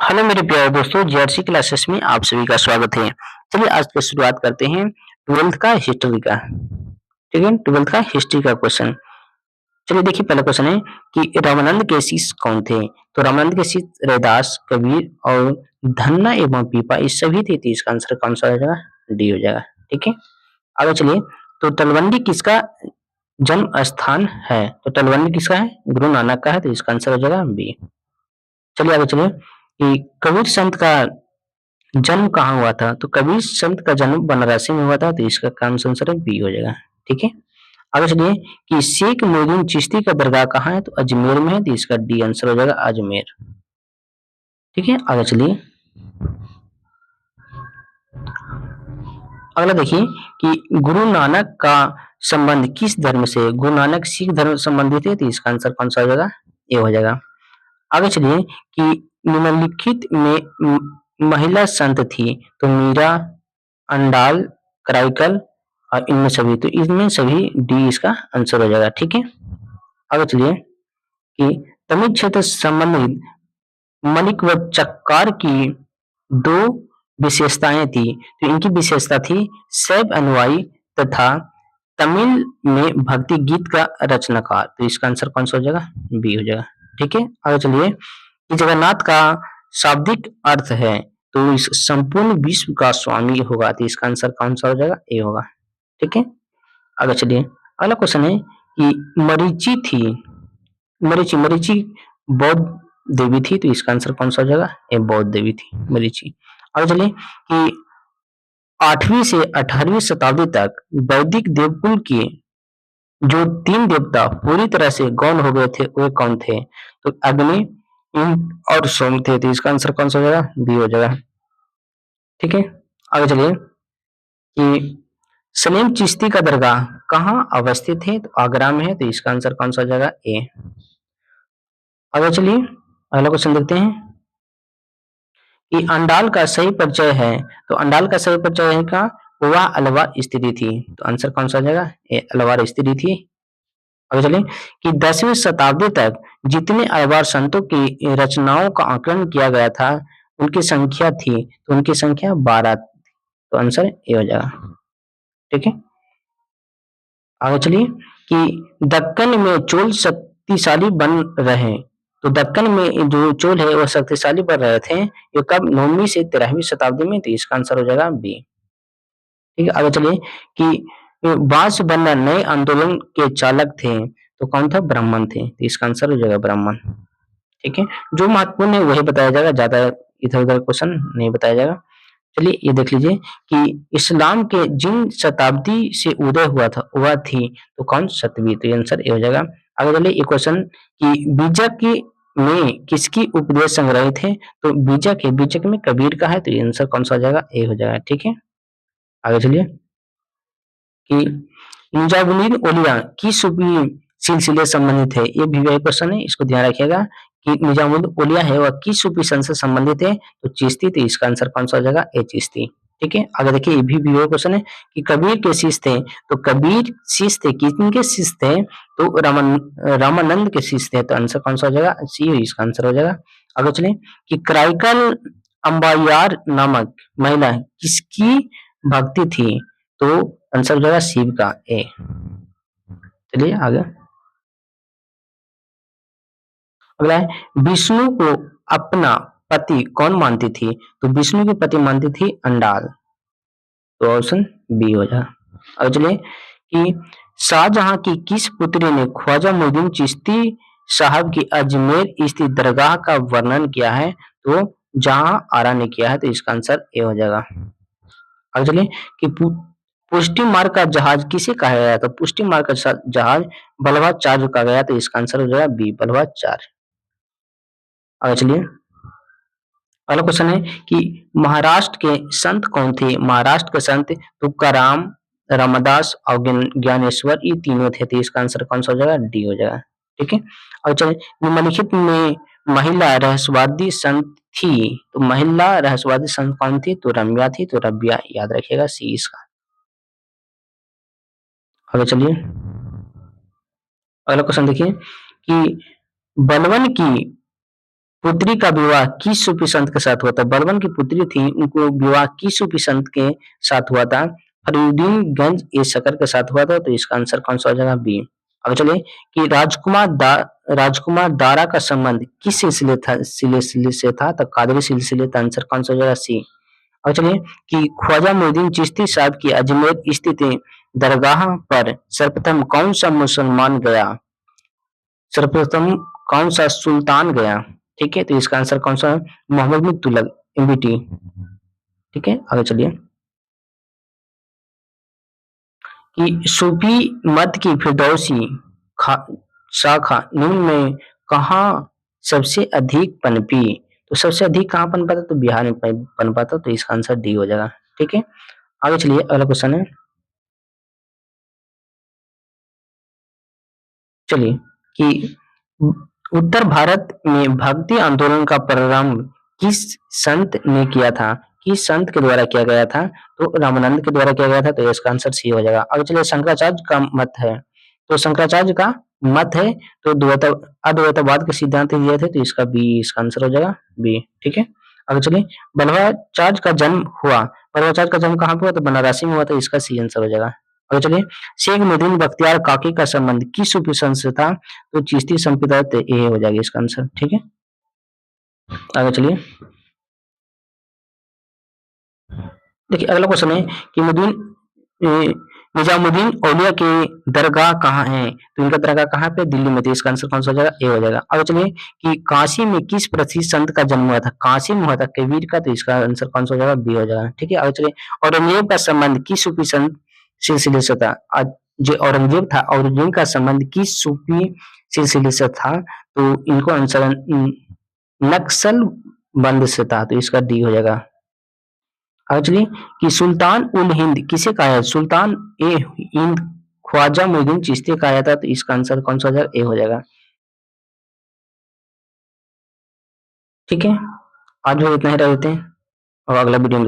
Hello मेरे प्यारे दोस्तों, जीआरसी क्लासेस में आप सभी का स्वागत है। चलिए आज की शुरुआत करते हैं 12th का हिस्ट्री का। ठीक है, 12th का हिस्ट्री का क्वेश्चन। चलिए देखिए, पहला क्वेश्चन है कि रामानंद के शिष्य कौन थे। तो रामानंद के शिष्य रैदास, कबीर और धन्ना एवं पीपा ये सभी थे। तो इसका आंसर कौन सा हो जाएगा? डी हो जाएगा। ठीक है, आगे चलिए। तो तलवंडी किसका जन्म स्थान है? तो तलवंडी किसका है? गुरु नानक का है। तो इसका आंसर हो जाएगा बी। चलिए आगे चलिए कि कबीर संत का जन्म कहाँ हुआ था? तो कबीर संत का जन्म बनारसी में हुआ था। तो इसका आंसर बी हो जाएगा। ठीक है, आगे चलिए कि शेख मोइनुद्दीन चिश्ती का दरगाह कहाँ है? तो अजमेर में है। तो इसका डी आंसर हो जाएगा अजमेर। ठीक है, आगे चलिए। अगला देखिए कि गुरु नानक का संबंध किस धर्म से? गुरु नानक सिख धर्म से संबंधित है। तो इसका आंसर कौन सा हो जाएगा? ए हो जाएगा। आगे चलिए कि निम्नलिखित में महिला संत थी। तो मीरा, अंडाल, कराइकल और इनमें सभी। तो इसमें सभी डी इसका आंसर हो जाएगा। ठीक है, आगे चलिए कि तमिल क्षेत्र से संबंधित मलिक व चक्कार की दो विशेषताएं थी। तो इनकी विशेषता थी शैव अनुयायी तथा तमिल में भक्ति गीत का रचनाकार। तो इसका आंसर कौन सा हो जाएगा? बी हो जाएगा। ठीक है, आगे चलिए कि जगन्नाथ का शाब्दिक अर्थ है तो इस संपूर्ण विश्व का स्वामी होगा। तो इसका आंसर कौन सा हो जाएगा? ए होगा। ठीक है, आगे चलिए। अगला क्वेश्चन है कि मरीचि थी। मरीचि मरीचि बौद्ध देवी थी। तो इसका आंसर कौन सा हो जाएगा? ए बौद्ध देवी थी मरीचि। आगे चलिए कि 8वीं से 18वीं शताब्दी तक वैदिक देवकुल के जो 3 देवता पूरी तरह से गौण हो गए थे वे कौन थे? तो अग्नि, इंद्र और सोम थे। तो इसका आंसर कौन सा हो जाएगा? बी हो जाएगा। ठीक है, आगे चलिए कि सलीम चिश्ती का दरगाह कहाँ अवस्थित है? तो आगरा में है। तो इसका आंसर कौन सा हो जाएगा? ए। आगे चलिए अगला क्वेश्चन देखते हैं कि अंडाल का सही परिचय है। तो अंडाल का सही परिचय है का वह अलवा स्त्री थी। तो आंसर कौन सा हो जाएगा? ए अलवार स्त्री थी। आगे चलिए कि 10वीं शताब्दी तक जितने अलवार संतों की रचनाओं का आकलन किया गया था उनकी संख्या थी। तो उनकी संख्या 12। तो आंसर ए हो जाएगा। ठीक है, आगे चलिए कि दक्कन में चोल शक्तिशाली बन रहे। तो दक्कन में जो चोल है वह शक्तिशाली बन रहे थे ये कब? 9वीं से 13वीं शताब्दी में। तो इसका आंसर हो जाएगा बी। ठीक है, आगे चलिए कि बांस बनना नए आंदोलन के चालक थे। तो कौन था? ब्राह्मण थे। तो इसका आंसर हो जाएगा ब्राह्मण। ठीक है, जो महत्वपूर्ण है वही बताया जाएगा, ज्यादा इधर उधर क्वेश्चन नहीं बताया जाएगा। चलिए ये देख लीजिए कि इस्लाम के जिन शताब्दी से उदय हुआ था वह थी। तो कौन? 7वीं। तो आंसर ए हो जाएगा। आगे चलिए ये क्वेश्चन कि बीजक में किसकी उपदेश संग्रहित है? तो बीजक में कबीर का है। तो आंसर कौन सा हो जाएगा? ए हो जाएगा। ठीक है, आगे चलिए कि निजामुद्दीन औलिया की सूफी सिलसिले से संबंधित है। ये भी वही क्वेश्चन है, इसको ध्यान रखिएगा कि निजामुद्दीन औलिया है वह किस सूफी संत से संबंधित है? तो चिश्ती। तो इसका आंसर कौन सा हो जाएगा? ए चिश्ती। ठीक है, आगे देखिए ये भी वही क्वेश्चन है कि कबीर के शिष्य थे। तो कबीर शिष्य थे, किनके शिष्य थे? तो रामानंद के शिष्य थे। तो आंसर कौन सा हो जाएगा? सी। इसका आंसर हो जाएगा। आगे चलिए कि कराइकल अम्बायार नामक महिला किसकी भक्ति थी? तो आंसर हो जाएगा शिव का, ए। चलिए आगे अगला है विष्णु को अपना पति कौन मानती थी? तो विष्णु के पति मानती थी अंडाल। तो ऑप्शन बी हो जाएगा। अब चलिए कि शाहजहां की किस पुत्री ने ख्वाजा मोइनुद्दीन चिश्ती साहब की अजमेर स्थित दरगाह का वर्णन किया है? तो जहां आरा ने किया है। तो इसका आंसर ए हो जाएगा। अब चलिए कि पुष्टि मार्ग का जहाज किसे कहा गया? तो पुष्टि मार्ग का जहाज बलवाचार्य कहा गया। तो इसका आंसर हो जाएगा बी बलवाचार्य। आगे चलिए अगला क्वेश्चन है कि महाराष्ट्र के संत कौन थे? महाराष्ट्र के संत तुकाराम, रामदास और ज्ञानेश्वर ये तीनों थे। तो इसका आंसर कौन सा हो जाएगा? डी हो जाएगा। ठीक है, और चलिए निम्नलिखित में महिला रहस्यवादी संत थी। तो महिला रहस्यवादी संत कौन थी? तो रम्या थी। तो रम्या याद रखिएगा, सी इसका। आगे चलिए अगला क्वेश्चन देखिए कि बलवन की पुत्री का विवाह किस सूफी संत के साथ हुआ था? बलबन की पुत्री थी, उनको विवाह किस सूफी संत के साथ हुआ था? फरीउद्दीन गंज ए शकर के साथ हुआ था, तो इसका आंसर कौन सा हो जाएगा? बी। आगे चलिए कि राजकुमार दारा का संबंध किस सिलसिले से था? तो कादरी सिलसिले का आंसर कौन सा हो जाएगा? सी। और चलिए कि ख्वाजा मोइनुद्दीन चिश्ती साहब की अजमेर स्थित दरगाह पर सर्वप्रथम कौन सा मुसलमान गया? सर्वप्रथम कौन सा सुल्तान गया? ठीक है, तो इसका आंसर कौन सा है? मोहम्मद बिन तुगलक, एमबीटी। ठीक है, आगे चलिए कि सूफी मत की फिरदौसी शाखा निम्न में कहाँ सबसे अधिक पनपी? तो सबसे अधिक कहाँ पनपा था? तो बिहार में पनपा था, तो इसका आंसर डी हो जाएगा। ठीक है, आगे चलिए अगला क्वेश्चन है। चलिए कि उत्तर भारत में भक्ति आंदोलन का प्रारंभ किस संत ने किया था? किस संत के द्वारा किया गया था? तो रामानंद के द्वारा किया गया था, तो इसका आंसर सी हो जाएगा। अब चलिए शंकराचार्य का मत है, तो शंकराचार्य का मत है तो अद्वैतवाद के सिद्धांत दिए थे, तो इसका बी, इसका आंसर हो जाएगा बी। ठीक है, आगे चलिए बल्लभाचार्य का जन्म हुआ, बल्लभाचार्य का जन्म कहाँ पे हुआ? तो बनारसी में हुआ, तो इसका सी आंसर हो जाएगा। आगे चलिए शेख मुद्दीन बख्तियार काकी का संबंध किस सूफी संत से था? तो चिश्ती संप्रदाय, तो ये हो जाएगा इसका आंसर। ठीक है, आगे चलिए देखिए अगला क्वेश्चन है कि निजामुद्दीन औलिया की दरगाह कहाँ है? तो इनका दरगाह कहाँ पे? दिल्ली में, तो इसका आंसर कौन सा हो जाएगा? ए हो जाएगा। आगे चलिए कि काशी में किस प्रसिद्ध संत का जन्म हुआ था? काशी में हुआ था कबीर का, तो इसका आंसर कौन सा हो जाएगा? बी हो जाएगा। ठीक है, आगे चलिए औरंगजेब का संबंध किस सूफी संत सिलसिले से था? जो औरंगजेब था, औरंगजेब का संबंध किस सूफी सिलसिले से था? तो इनको आंसर नक्सल बंद से था, तो इसका डी हो जाएगा। एक्चुअली कि सुल्तान उल हिंद किसे कहा है? सुल्तान ए हिंद ख्वाजा मोइनुद्दीन चिश्ती कहा जाता है, तो इसका आंसर कौन सा हो जाएगा? ए हो जाएगा। ठीक है, आज भी इतना ही रह देते हैं और अगला वीडियो में